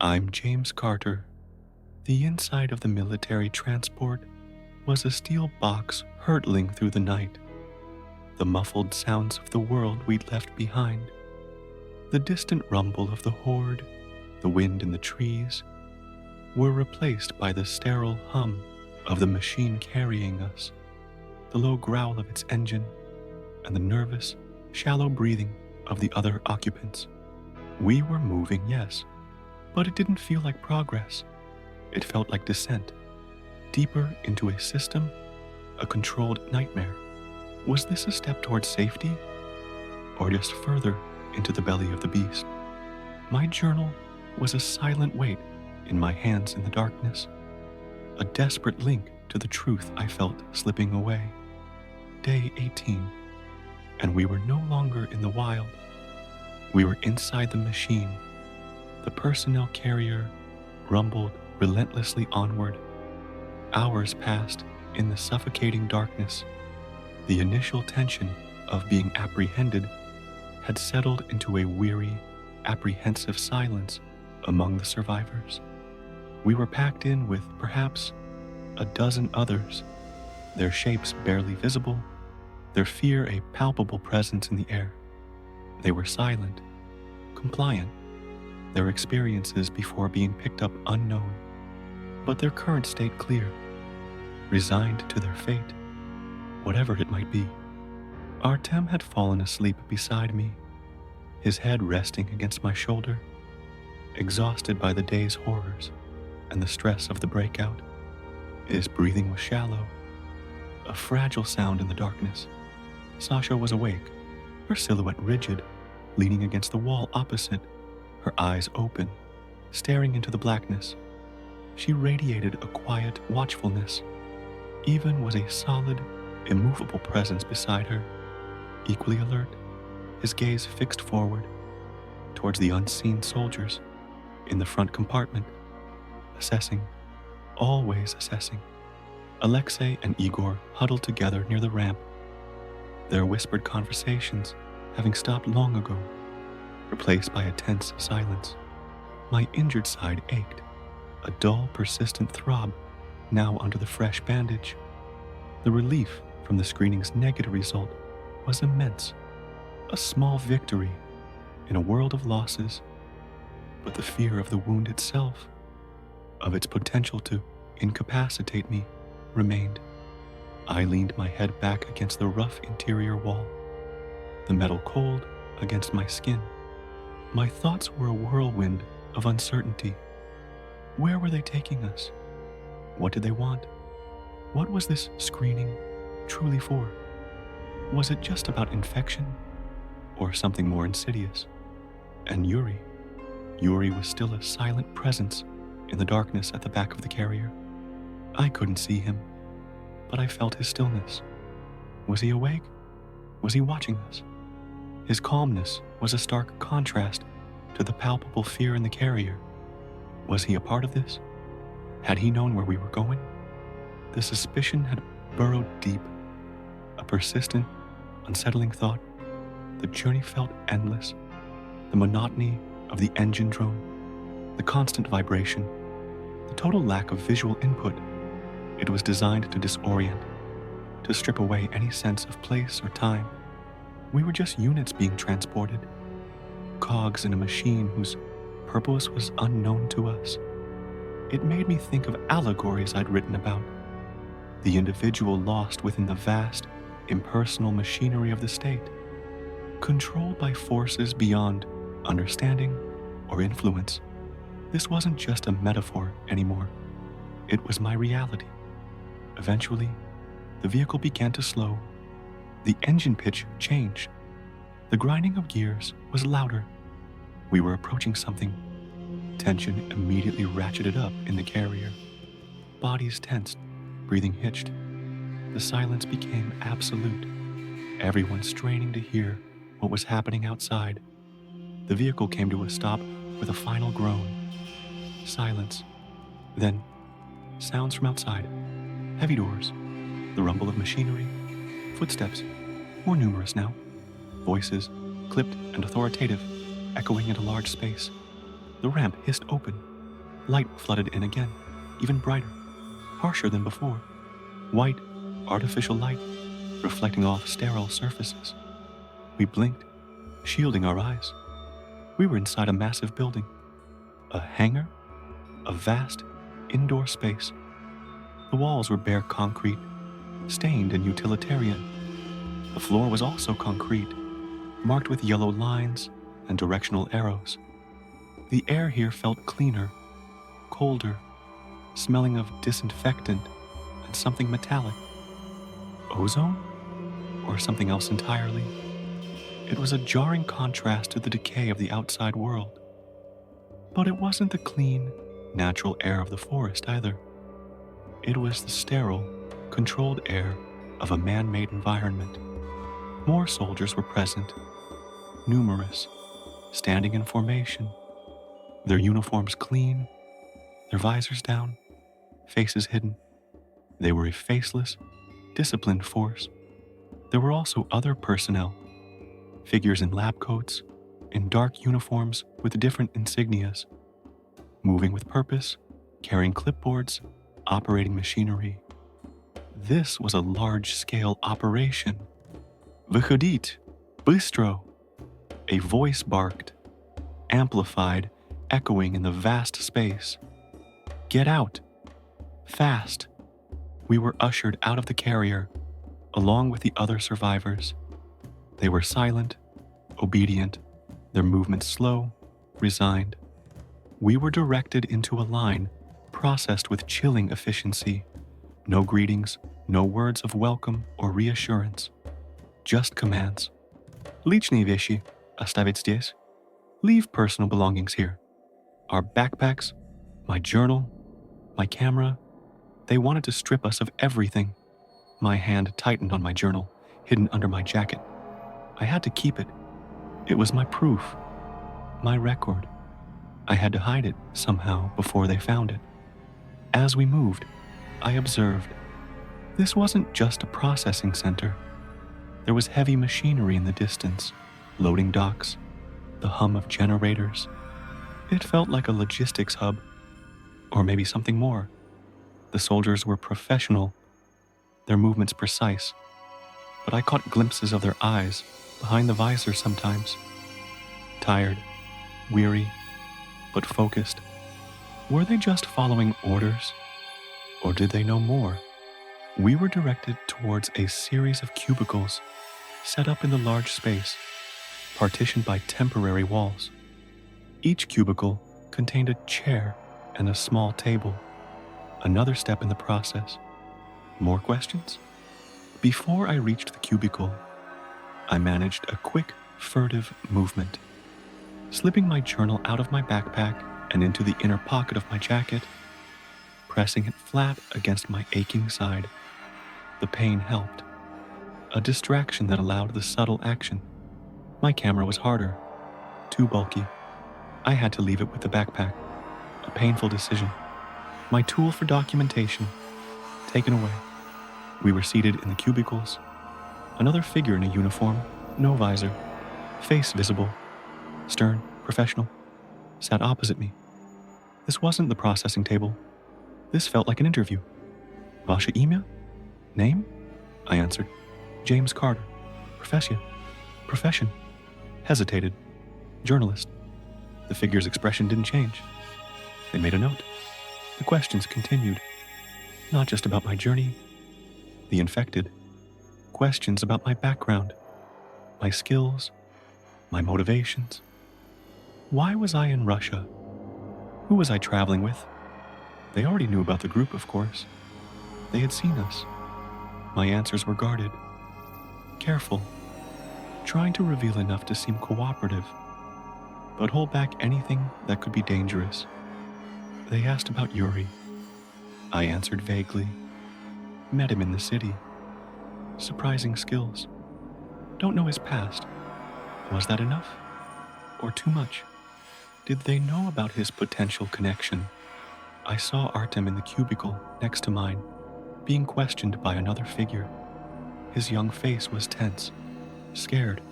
I'm James Carter. The inside of the military transport was a steel box hurtling through the night. The muffled sounds of the world we'd left behind, the distant rumble of the horde, the wind in the trees, were replaced by the sterile hum of the machine carrying us, the low growl of its engine, and the nervous, shallow breathing of the other occupants. We were moving, yes, but it didn't feel like progress. It felt like descent, deeper into a system, a controlled nightmare. Was this a step towards safety, or just further into the belly of the beast? My journal was a silent weight in my hands in the darkness, a desperate link to the truth I felt slipping away. Day 18, and we were no longer in the wild. We were inside the machine. The personnel carrier rumbled relentlessly onward. Hours passed in the suffocating darkness. The initial tension of being apprehended had settled into a weary, apprehensive silence among the survivors. We were packed in with perhaps a dozen others, their shapes barely visible, their fear a palpable presence in the air. They were silent, compliant, their experiences before being picked up unknown, but their current state clear, resigned to their fate, whatever it might be. Artem had fallen asleep beside me, his head resting against my shoulder, exhausted by the day's horrors and the stress of the breakout. His breathing was shallow, a fragile sound in the darkness. Sasha was awake, her silhouette rigid, leaning against the wall opposite, her eyes open, staring into the blackness. She radiated a quiet watchfulness. Even was a solid, immovable presence beside her, equally alert, his gaze fixed forward, towards the unseen soldiers in the front compartment, assessing, always assessing. Alexei and Igor huddled together near the ramp, their whispered conversations having stopped long ago, replaced by a tense silence. My injured side ached, a dull, persistent throb, now under the fresh bandage. The relief from the screening's negative result was immense, a small victory in a world of losses, but the fear of the wound itself, of its potential to incapacitate me, remained. I leaned my head back against the rough interior wall, the metal cold against my skin. My thoughts were a whirlwind of uncertainty. Where were they taking us? What did they want? What was this screening truly for? Was it just about infection, or something more insidious? And Yuri was still a silent presence in the darkness at the back of the carrier. I couldn't see him, but I felt his stillness. Was he awake? Was he watching us? His calmness was a stark contrast to the palpable fear in the carrier. Was he a part of this? Had he known where we were going? The suspicion had burrowed deep, a persistent, unsettling thought. The journey felt endless, the monotony of the engine drone, the constant vibration, the total lack of visual input. It was designed to disorient, to strip away any sense of place or time. We were just units being transported, cogs in a machine whose purpose was unknown to us. It made me think of allegories I'd written about, the individual lost within the vast, impersonal machinery of the state, controlled by forces beyond understanding or influence. This wasn't just a metaphor anymore. It was my reality. Eventually, the vehicle began to slow. The engine pitch changed. The grinding of gears was louder. We were approaching something. Tension immediately ratcheted up in the carrier. Bodies tensed, breathing hitched. The silence became absolute, everyone straining to hear what was happening outside. The vehicle came to a stop with a final groan. Silence. Then, sounds from outside. Heavy doors. The rumble of machinery. Footsteps. More numerous now. Voices, clipped and authoritative, echoing in a large space. The ramp hissed open. Light flooded in again, even brighter, harsher than before. White, artificial light, reflecting off sterile surfaces. We blinked, shielding our eyes. We were inside a massive building. A hangar? A vast, indoor space. The walls were bare concrete, stained and utilitarian. The floor was also concrete, marked with yellow lines and directional arrows. The air here felt cleaner, colder, smelling of disinfectant and something metallic. Ozone? Or something else entirely? It was a jarring contrast to the decay of the outside world. But it wasn't the clean, natural air of the forest either. It was the sterile, controlled air of a man-made environment. More soldiers were present, numerous, standing in formation, their uniforms clean, their visors down, faces hidden. They were a faceless, disciplined force. There were also other personnel, figures in lab coats, in dark uniforms with different insignias, moving with purpose, carrying clipboards, operating machinery. This was a large-scale operation. Vychodit, bystro! A voice barked, amplified, echoing in the vast space. Get out! Fast! We were ushered out of the carrier, along with the other survivors. They were silent, obedient, their movements slow, resigned. We were directed into a line processed with chilling efficiency. No greetings, no words of welcome or reassurance. Just commands. Личные вещи оставить здесь. Leave personal belongings here. Our backpacks, my journal, my camera, they wanted to strip us of everything. My hand tightened on my journal, hidden under my jacket. I had to keep it. It was my proof, my record. I had to hide it somehow before they found it. As we moved, I observed. This wasn't just a processing center. There was heavy machinery in the distance, loading docks, the hum of generators. It felt like a logistics hub, or maybe something more. The soldiers were professional, their movements precise, but I caught glimpses of their eyes behind the visor sometimes. Tired, weary, but focused. Were they just following orders, or did they know more? We were directed towards a series of cubicles set up in the large space, partitioned by temporary walls. Each cubicle contained a chair and a small table. Another step in the process. More questions? Before I reached the cubicle, I managed a quick, furtive movement. Slipping my journal out of my backpack and into the inner pocket of my jacket, pressing it flat against my aching side. The pain helped. A distraction that allowed the subtle action. My camera was harder, too bulky. I had to leave it with the backpack. A painful decision. My tool for documentation, taken away. We were seated in the cubicles. Another figure in a uniform, no visor, face visible, stern, professional, sat opposite me. This wasn't the processing table. This felt like an interview. Ваше имя? Name? I answered. James Carter. Profession. Profession. Hesitated. Journalist. The figure's expression didn't change. They made a note. The questions continued. Not just about my journey, the infected. Questions about my background, my skills, my motivations. Why was I in Russia? Who was I traveling with? They already knew about the group, of course. They had seen us. My answers were guarded, careful, trying to reveal enough to seem cooperative, but hold back anything that could be dangerous. They asked about Yuri. I answered vaguely. Met him in the city. Surprising skills. Don't know his past. Was that enough? Or too much? Did they know about his potential connection? I saw Artem in the cubicle next to mine, being questioned by another figure. His young face was tense, scared.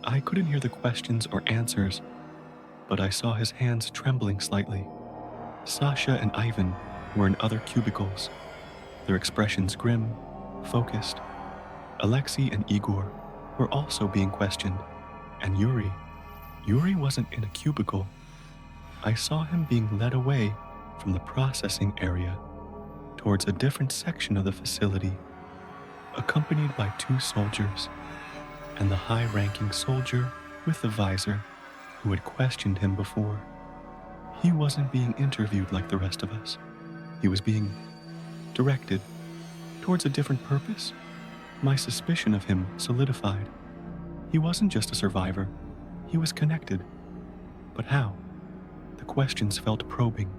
I couldn't hear the questions or answers, but I saw his hands trembling slightly, Sasha and Ivan were in other cubicles, their expressions grim, focused. Alexei and Igor were also being questioned, and Yuri wasn't in a cubicle. I saw him being led away from the processing area towards a different section of the facility, accompanied by two soldiers, and the high-ranking soldier with the visor who had questioned him before. He wasn't being interviewed like the rest of us. He was being directed towards a different purpose. My suspicion of him solidified. He wasn't just a survivor. He was connected. But how? The questions felt probing,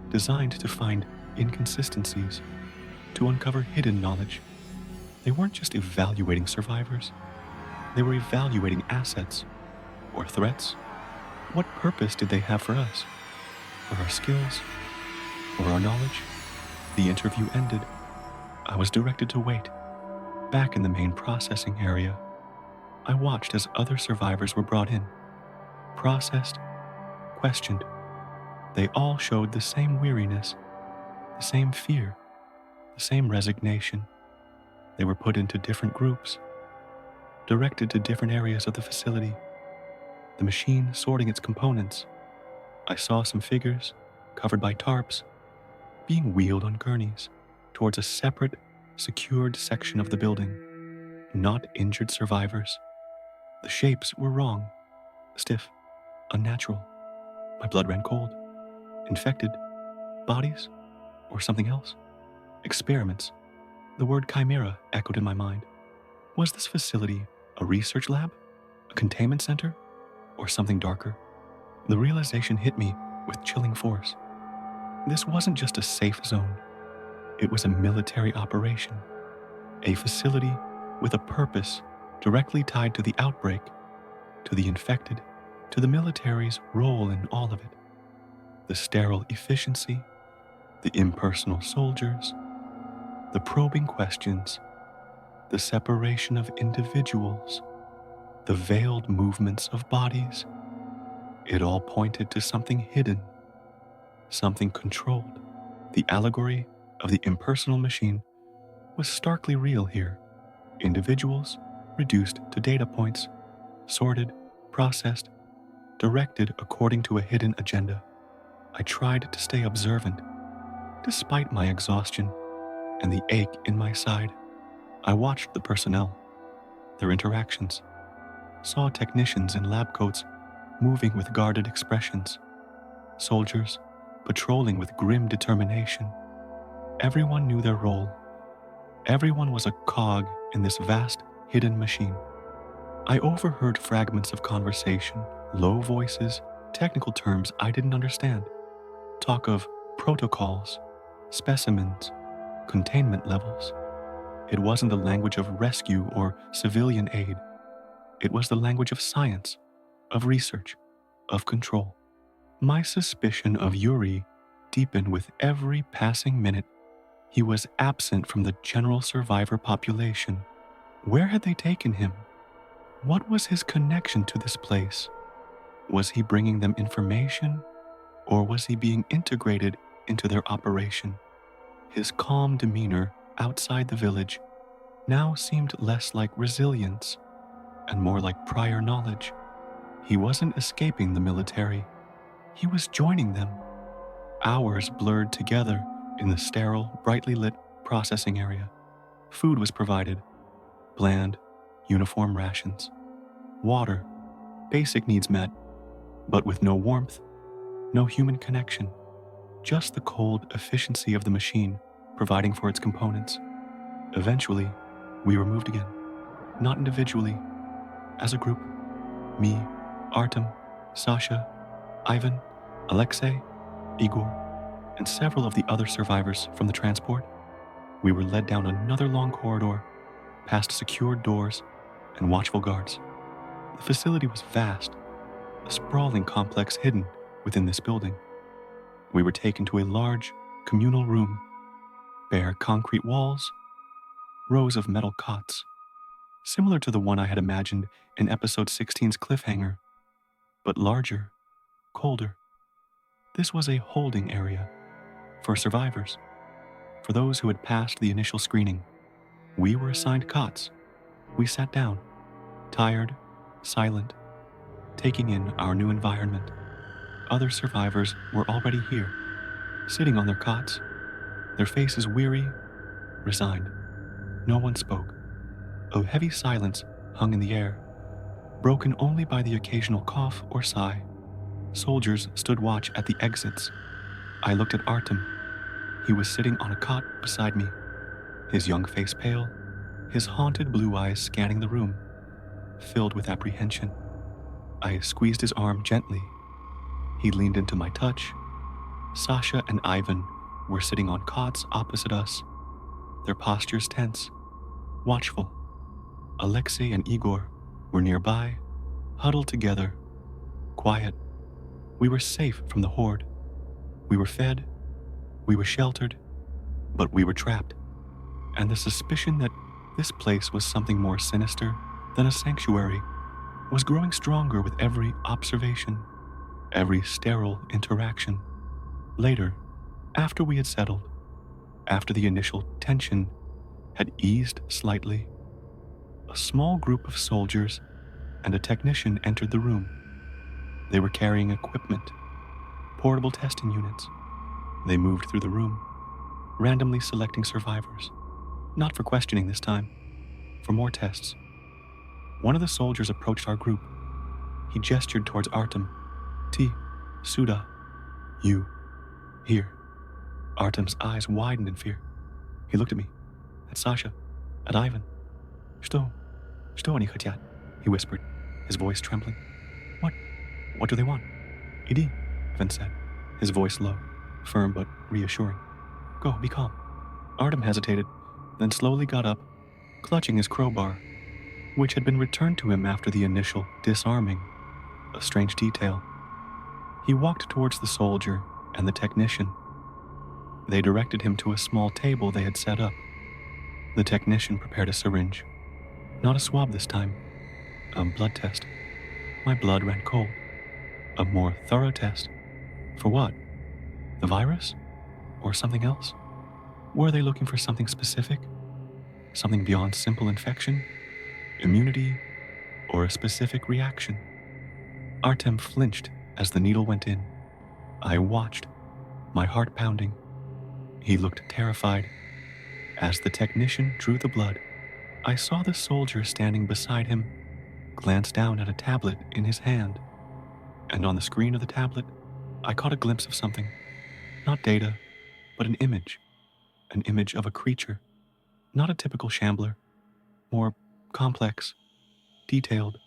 designed to find inconsistencies, to uncover hidden knowledge. They weren't just evaluating survivors. They were evaluating assets or threats. What purpose did they have for us? For our skills? For our knowledge? The interview ended. I was directed to wait. Back in the main processing area, I watched as other survivors were brought in, processed, questioned. They all showed the same weariness, the same fear, the same resignation. They were put into different groups, directed to different areas of the facility, the machine sorting its components. I saw some figures, covered by tarps, being wheeled on gurneys towards a separate, secured section of the building. Not injured survivors. The shapes were wrong, stiff, unnatural. My blood ran cold. Infected bodies, or something else. Experiments. The word Chimera echoed in my mind. Was this facility a research lab, a containment center, or something darker? The realization hit me with chilling force. This wasn't just a safe zone. It was a military operation, a facility with a purpose directly tied to the outbreak, to the infected, to the military's role in all of it. The sterile efficiency, the impersonal soldiers, the probing questions, the separation of individuals, the veiled movements of bodies. It all pointed to something hidden, something controlled. The allegory of the impersonal machine was starkly real here. Individuals reduced to data points, sorted, processed, directed according to a hidden agenda. I tried to stay observant, despite my exhaustion and the ache in my side. I watched the personnel, their interactions, saw technicians in lab coats moving with guarded expressions, soldiers patrolling with grim determination. Everyone knew their role. Everyone was a cog in this vast, hidden machine. I overheard fragments of conversation, low voices, technical terms I didn't understand. Talk of protocols, specimens, containment levels. It wasn't the language of rescue or civilian aid. It was the language of science, of research, of control. My suspicion of Yuri deepened with every passing minute. He was absent from the general survivor population. Where had they taken him? What was his connection to this place? Was he bringing them information, or was he being integrated into their operation? His calm demeanor outside the village now seemed less like resilience and more like prior knowledge. He wasn't escaping the military. He was joining them. Hours blurred together in the sterile, brightly lit processing area. Food was provided. Bland, uniform rations. Water, basic needs met, but with no warmth, no human connection. Just the cold efficiency of the machine providing for its components. Eventually, we were moved again. Not individually, as a group. Me, Artem, Sasha, Ivan, Alexei, Igor, and several of the other survivors from the transport. We were led down another long corridor, past secured doors and watchful guards. The facility was vast, a sprawling complex hidden within this building. We were taken to a large, communal room, bare concrete walls, rows of metal cots, similar to the one I had imagined in episode 16's cliffhanger, but larger, colder. This was a holding area for survivors, for those who had passed the initial screening. We were assigned cots. We sat down, tired, silent, taking in our new environment. Other survivors were already here, sitting on their cots, their faces weary, resigned. No one spoke. A heavy silence hung in the air, broken only by the occasional cough or sigh. Soldiers stood watch at the exits. I looked at Artem. He was sitting on a cot beside me, his young face pale, his haunted blue eyes scanning the room, filled with apprehension. I squeezed his arm gently. He leaned into my touch. Sasha and Ivan were sitting on cots opposite us, their postures tense, watchful. Alexei and Igor were nearby, huddled together, quiet. We were safe from the horde. We were fed, we were sheltered, but we were trapped. And the suspicion that this place was something more sinister than a sanctuary was growing stronger with every observation, every sterile interaction. Later, after we had settled, after the initial tension had eased slightly, a small group of soldiers and a technician entered the room. They were carrying equipment, portable testing units. They moved through the room, randomly selecting survivors, not for questioning this time, for more tests. One of the soldiers approached our group. He gestured towards Artem. T. Suda. You. Here. Artem's eyes widened in fear. He looked at me, at Sasha, at Ivan. Что они хотят? He whispered, his voice trembling. What do they want? Иди, Ivan said, his voice low, firm but reassuring. Go, be calm. Artem hesitated, then slowly got up, clutching his crowbar, which had been returned to him after the initial disarming. A strange detail. He walked towards the soldier and the technician. They directed him to a small table they had set up. The technician prepared a syringe. Not a swab this time. A blood test. My blood ran cold. A more thorough test. For what? The virus? Or something else? Were they looking for something specific? Something beyond simple infection? Immunity? Or a specific reaction? Artem flinched as the needle went in. I watched, my heart pounding. He looked terrified. As the technician drew the blood, I saw the soldier standing beside him glance down at a tablet in his hand. And on the screen of the tablet, I caught a glimpse of something. Not data, but an image. An image of a creature. Not a typical shambler. More complex, detailed.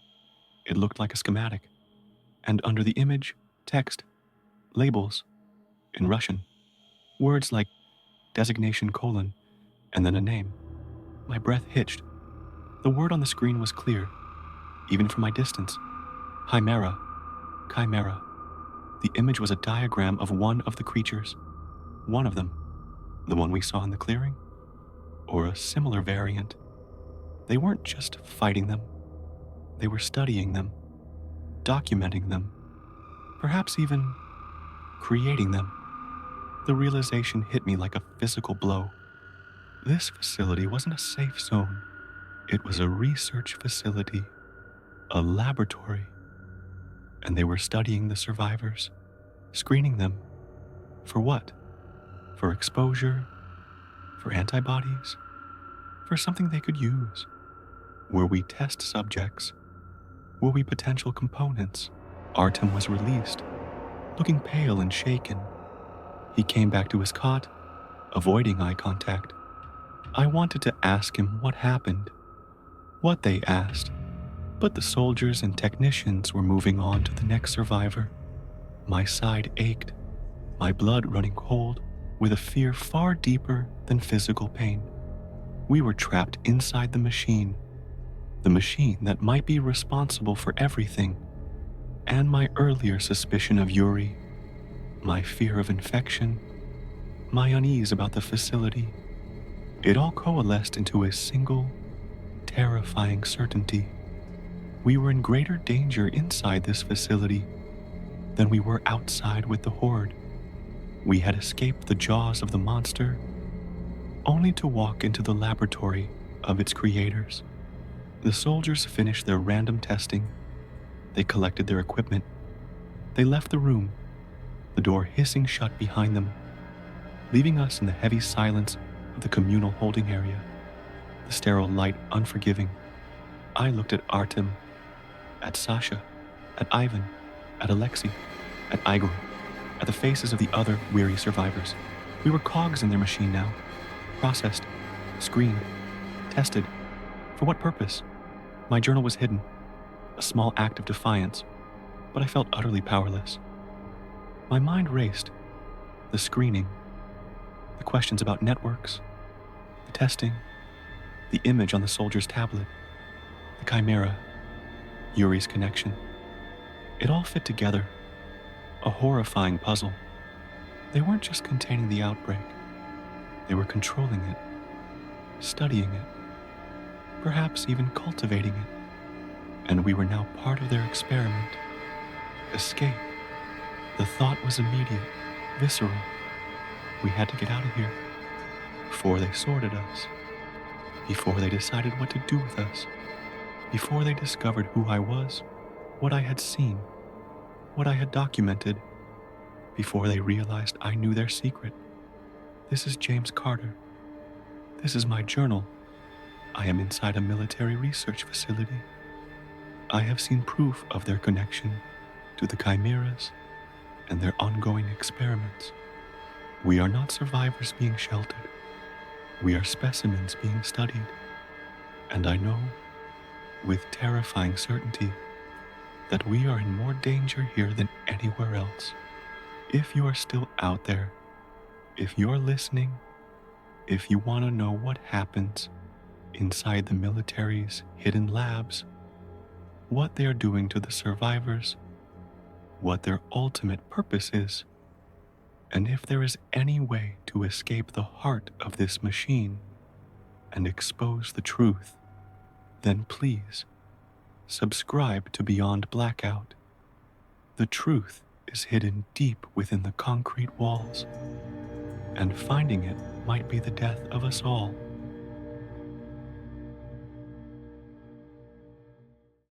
It looked like a schematic. And under the image, text, labels, in Russian. Words like designation : and then a name. My breath hitched. The word on the screen was clear, even from my distance. Chimera. Chimera. The image was a diagram of one of the creatures. One of them. The one we saw in the clearing? Or a similar variant. They weren't just fighting them. They were studying them, documenting them, perhaps even creating them. The realization hit me like a physical blow. This facility wasn't a safe zone. It was a research facility, a laboratory. And they were studying the survivors, screening them. For what? For exposure? For antibodies? For something they could use? Were we test subjects? Were we potential components? Artem was released, looking pale and shaken. He came back to his cot, avoiding eye contact. I wanted to ask him what happened, what they asked, but the soldiers and technicians were moving on to the next survivor. My side ached, my blood running cold, with a fear far deeper than physical pain. We were trapped inside the machine that might be responsible for everything, and my earlier suspicion of Yuri, my fear of infection, my unease about the facility. It all coalesced into a single, terrifying certainty. We were in greater danger inside this facility than we were outside with the horde. We had escaped the jaws of the monster, only to walk into the laboratory of its creators. The soldiers finished their random testing. They collected their equipment. They left the room, the door hissing shut behind them, leaving us in the heavy silence of the communal holding area, the sterile light unforgiving. I looked at Artem, at Sasha, at Ivan, at Alexei, at Igor, at the faces of the other weary survivors. We were cogs in their machine now, processed, screened, tested. For what purpose? My journal was hidden, a small act of defiance, but I felt utterly powerless. My mind raced. The screening, the questions about networks, the testing, the image on the soldier's tablet, the Chimera, Yuri's connection. It all fit together, a horrifying puzzle. They weren't just containing the outbreak. They were controlling it, studying it, perhaps even cultivating it. And we were now part of their experiment. Escape. The thought was immediate, visceral. We had to get out of here before they sorted us, before they decided what to do with us, before they discovered who I was, what I had seen, what I had documented, before they realized I knew their secret. This is James Carter. This is my journal. I am inside a military research facility. I have seen proof of their connection to the chimeras and their ongoing experiments. We are not survivors being sheltered. We are specimens being studied. And I know, with terrifying certainty, that we are in more danger here than anywhere else. If you are still out there, if you're listening, if you want to know what happens inside the military's hidden labs, what they are doing to the survivors, what their ultimate purpose is, and if there is any way to escape the heart of this machine and expose the truth, then please subscribe to Beyond Blackout. The truth is hidden deep within the concrete walls, and finding it might be the death of us all.